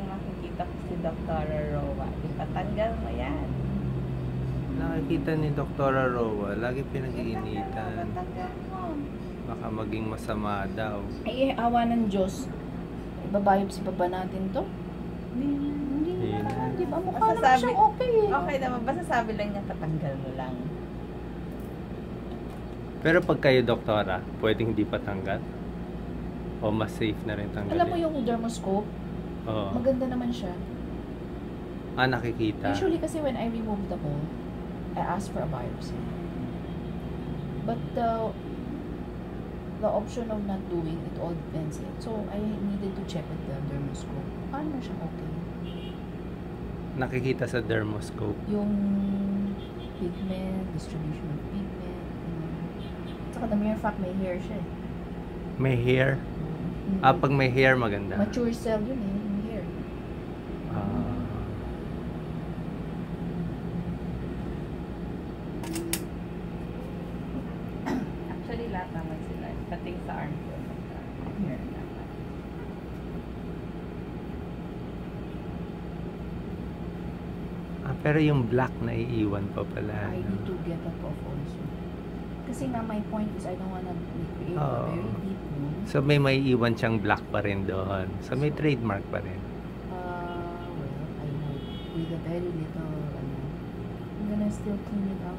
nakikita ko si Dr. Rowa. Ipatanggal mo yan. Nakikita ni Dr. Rowa, lagi pinag-iinitan. Patanggal mo. Baka maging masama daw. Ay, awa ng Diyos. Ibabayopsi pa ba natin to? Hindi na. Di ba? Mukha Basta naman siyang okay eh. Okay naman. Basta sabi lang niya, patanggal mo lang. Pero pag kayo doktora, pwedeng hindi patanggal? O mas safe na rin tanggalin? Alam mo yung dermoscope? Oo. Maganda naman siya. Nakikita. Usually kasi when I remove the mole, I ask for a biopsy. But the option of not doing it all depends. So I needed to check with the dermoscope. Paano na siya okay? Nakikita sa dermoscope. Yung pigment, distribution of pigment, saka the mere fact may hair siya eh. May hair? Pag may hair maganda. Mature cell yun eh, yung hair. Actually, lahat naman sila. Pati sa arm ko. Here naman. Pero yung black na iiwan pa pala. I need to get that off also. Kasi nga my point is I don't wanna create a very deep wound. So may iwan siyang black pa rin doon. So may trademark pa rin. Well, I hope with a very little, I'm gonna still clean it out.